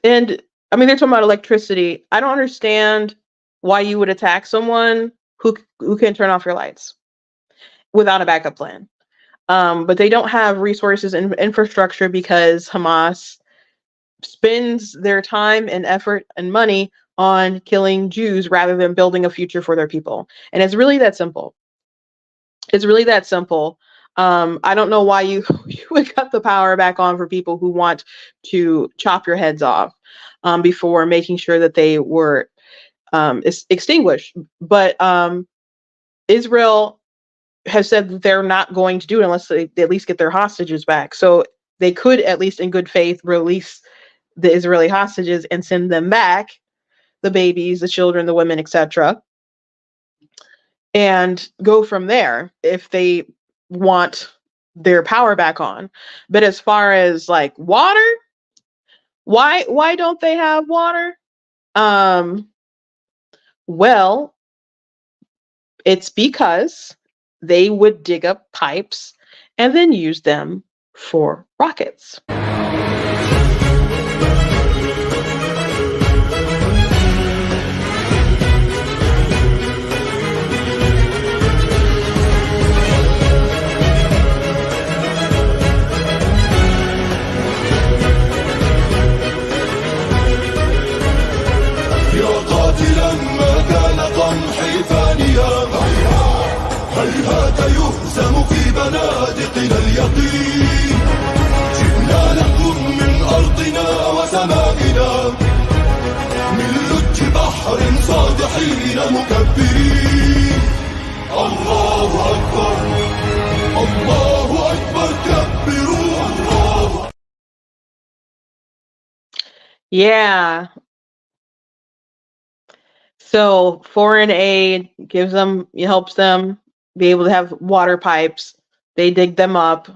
I mean, they're talking about electricity. I don't understand why you would attack someone who can turn off your lights without a backup plan. But they don't have resources and infrastructure because Hamas spends their time and effort and money on killing Jews rather than building a future for their people. And it's really that simple. It's really that simple. I don't know why you would cut the power back on for people who want to chop your heads off before making sure that they were extinguished. But Israel has said that they're not going to do it unless they at least get their hostages back. So they could, at least in good faith, release the Israeli hostages and send them back, the babies, the children, the women, etc., and go from there if they want their power back on. But as far as like water, why don't they have water? Well, it's because they would dig up pipes and then use them for rockets. هيهات يهزم في بنادقنا اليقين جئنا لكم من أرضنا وسمائنا من لج بحر صادحين مكبرين الله أكبر الله أكبر كبروا الله. Yeah. So foreign aid helps them be able to have water pipes. They dig them up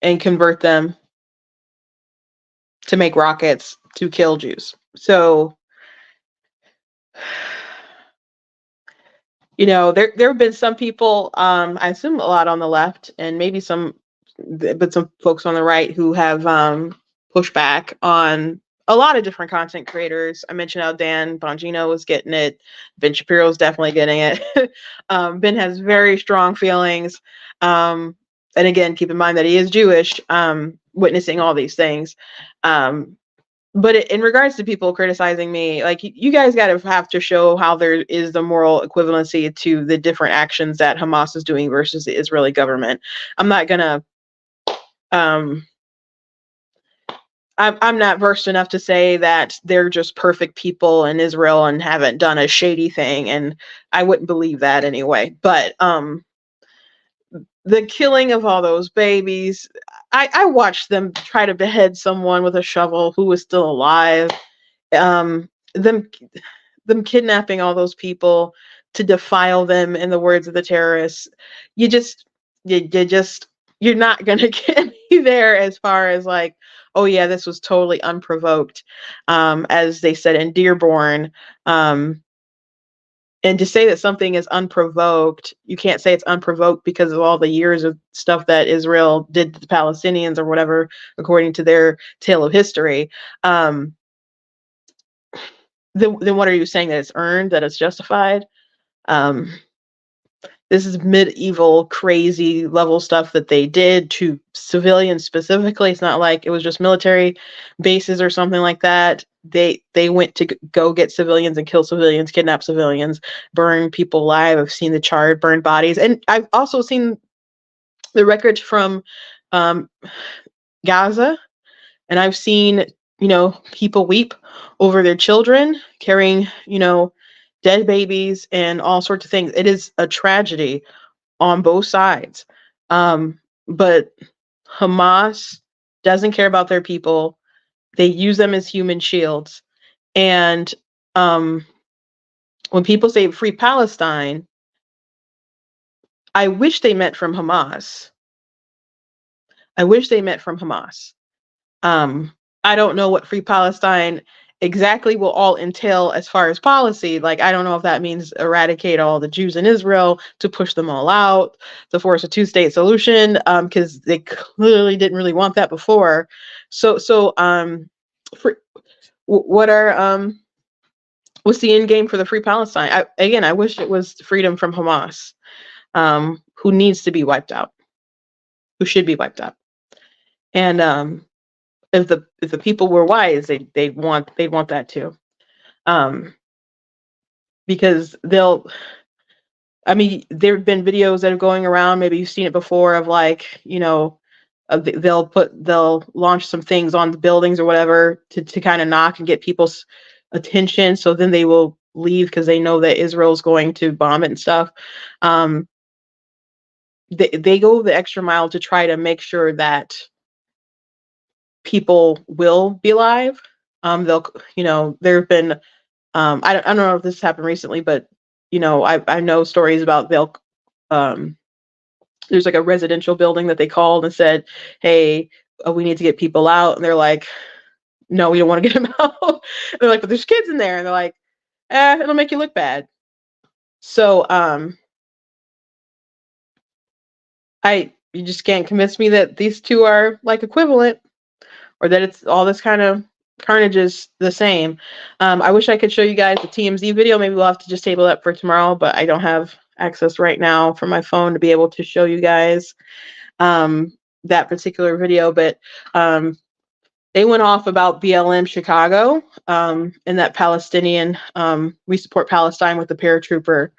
and convert them to make rockets to kill Jews. So, there have been some people, I assume a lot on the left, and maybe some folks on the right who have pushed back on a lot of different content creators. I mentioned how Dan Bongino was getting it. Ben Shapiro's definitely getting it. Ben has very strong feelings. And again, keep in mind that he is Jewish, witnessing all these things. But in regards to people criticizing me, like, you guys have to show how there is the moral equivalency to the different actions that Hamas is doing versus the Israeli government. I'm not gonna, I'm not versed enough to say that they're just perfect people in Israel and haven't done a shady thing, and I wouldn't believe that anyway. But the killing of all those babies, I watched them try to behead someone with a shovel who was still alive. Them kidnapping all those people to defile them, in the words of the terrorists. You just you're not gonna get me there as far as like, oh yeah, this was totally unprovoked, as they said in Dearborn. And to say that something is unprovoked, you can't say it's unprovoked because of all the years of stuff that Israel did to the Palestinians or whatever, according to their tale of history. Then what are you saying, that it's earned, that it's justified? This is medieval, crazy level stuff that they did to civilians specifically. It's not like it was just military bases or something like that. They went to go get civilians and kill civilians, kidnap civilians, burn people alive. I've seen the charred, burned bodies, and I've also seen the wreckage from Gaza, and I've seen, people weep over their children carrying, dead babies and all sorts of things. It is a tragedy on both sides. But Hamas doesn't care about their people. They use them as human shields. And when people say free Palestine, I wish they meant from Hamas. I wish they meant from Hamas. I don't know what free Palestine exactly will all entail as far as policy. Like, I don't know if that means eradicate all the Jews in Israel, to push them all out, to force a two-state solution, because they clearly didn't really want that before. So what's the end game for the free Palestine? I wish it was freedom from Hamas, who needs to be wiped out, who should be wiped out. And if the people were wise, they'd want that too, because there have been videos that are going around. Maybe you've seen it before, of like, they'll launch some things on the buildings or whatever to kind of knock and get people's attention, so then they will leave because they know that Israel's going to bomb it and stuff. They go the extra mile to try to make sure that people will be alive. There have been, I don't know if this happened recently, but I know stories about there's like a residential building that they called and said, hey, we need to get people out, and they're like, no, we don't want to get them out. They're like, but there's kids in there, and they're like, it'll make you look bad. So you just can't convince me that these two are like equivalent, or that it's all this kind of carnage is the same. I wish I could show you guys the TMZ video. Maybe we'll have to just table that for tomorrow, but I don't have access right now from my phone to be able to show you guys that particular video. But they went off about BLM Chicago, and that Palestinian, we support Palestine, with the paratrooper.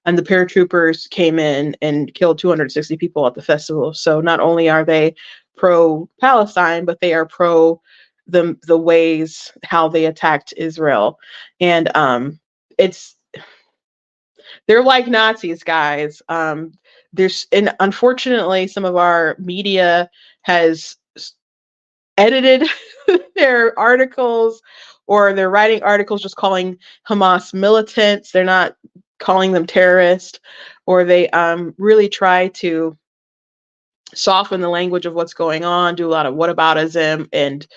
And the paratroopers came in and killed 260 people at the festival. So not only are they pro-Palestine, but they are pro the ways how they attacked Israel. And they're like Nazis, guys. And unfortunately, some of our media has edited their articles, or they're writing articles just calling Hamas militants. They're not calling them terrorists, or they really try to soften the language of what's going on, do a lot of whataboutism and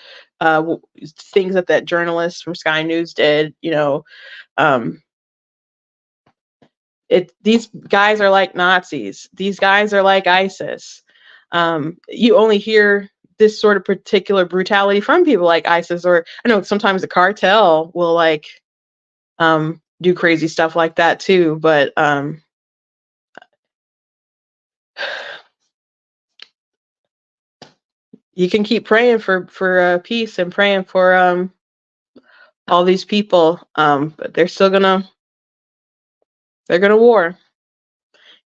things that journalist from Sky News did. These guys are like Nazis. These guys are like ISIS. You only hear this sort of particular brutality from people like ISIS, or I know sometimes the cartel will like do crazy stuff like that too. But you can keep praying for peace and praying for all these people, but they're gonna war,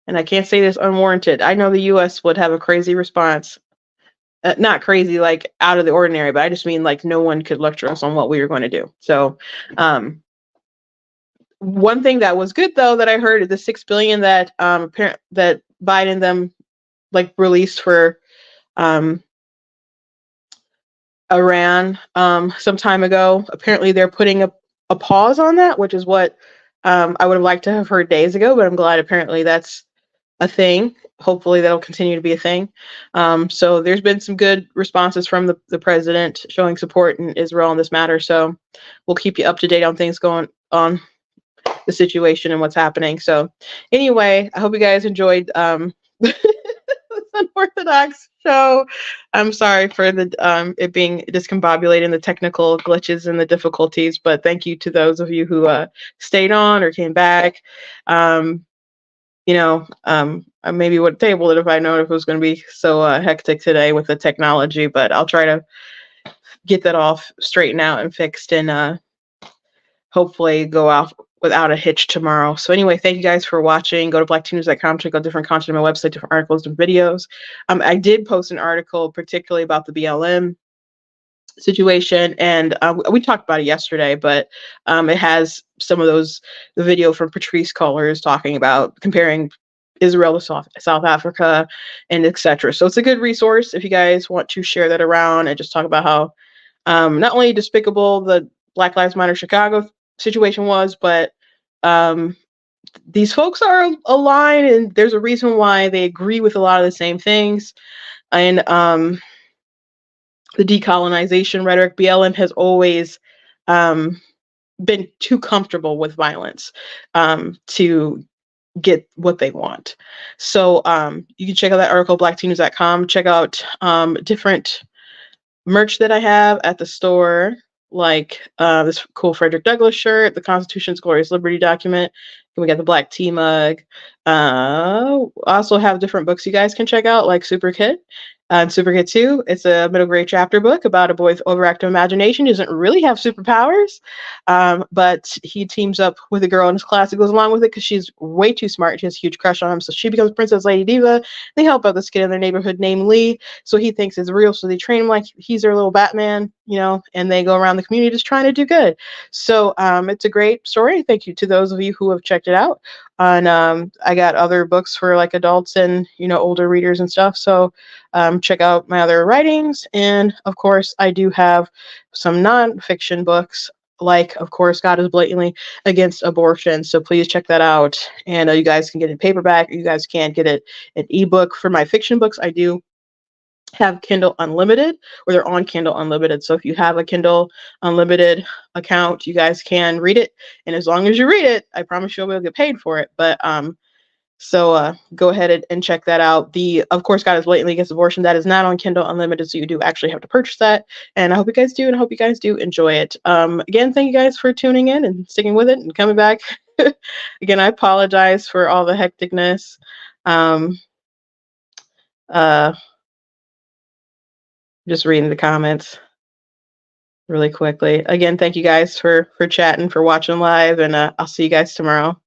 and I can't say this unwarranted. I know the U.S. would have a crazy response, not crazy like out of the ordinary, but I just mean like no one could lecture us on what we were going to do. So, one thing that was good though that I heard, the $6 billion that that Biden them like released for Iran some time ago. Apparently, they're putting a pause on that, which is what I would have liked to have heard days ago. But I'm glad apparently that's a thing. Hopefully, that'll continue to be a thing. So there's been some good responses from the president showing support in Israel on this matter. So we'll keep you up to date on things going on, the situation and what's happening. So anyway, I hope you guys enjoyed this unorthodox show. I'm sorry for the it being discombobulated and the technical glitches and the difficulties, but thank you to those of you who stayed on or came back. I maybe would have tabled it if I known it was going to be so hectic today with the technology, but I'll try to get that all straightened out and fixed and hopefully go off without a hitch tomorrow. So anyway, thank you guys for watching. Go to blacktnews.com, check out different content on my website, different articles, different videos. I did post an article particularly about the BLM situation, and we talked about it yesterday, but it has some of the video from Patrice Cullors talking about comparing Israel to South Africa and etc. So it's a good resource if you guys want to share that around and just talk about how not only despicable the Black Lives Matter Chicago situation was, but these folks are aligned, and there's a reason why they agree with a lot of the same things. And the decolonization rhetoric, BLM has always been too comfortable with violence to get what they want. So you can check out that article, blacktnews.com. Check out different merch that I have at the store, like this cool Frederick Douglass shirt, the Constitution's Glorious Liberty document, and we got the Black Tea mug. I also have different books you guys can check out, like Super Kid. Super Kid 2, it's a middle grade chapter book about a boy with overactive imagination who doesn't really have superpowers, but he teams up with a girl in his class that goes along with it because she's way too smart. She has a huge crush on him, so she becomes Princess Lady Diva. They help out this kid in their neighborhood named Lee, so he thinks it's real, so they train him like he's their little Batman, and they go around the community just trying to do good. So it's a great story. Thank you to those of you who have checked it out. And I got other books for like adults and older readers and stuff. So check out my other writings. And of course, I do have some nonfiction books, like, of course, God is blatantly against abortion. So please check that out. And you guys can get it in paperback. You guys can get it an ebook. For my fiction books, I do have Kindle Unlimited, or they're on Kindle Unlimited. So if you have a Kindle Unlimited account, you guys can read it. And as long as you read it, I promise you'll be able to get paid for it. But so go ahead and check that out. Of course, God is blatantly against abortion. That is not on Kindle Unlimited, so you do actually have to purchase that. And I hope you guys do, and I hope you guys do enjoy it. Again, thank you guys for tuning in and sticking with it and coming back. Again, I apologize for all the hecticness. Just reading the comments really quickly. Again, thank you guys for chatting, for watching live, and I'll see you guys tomorrow.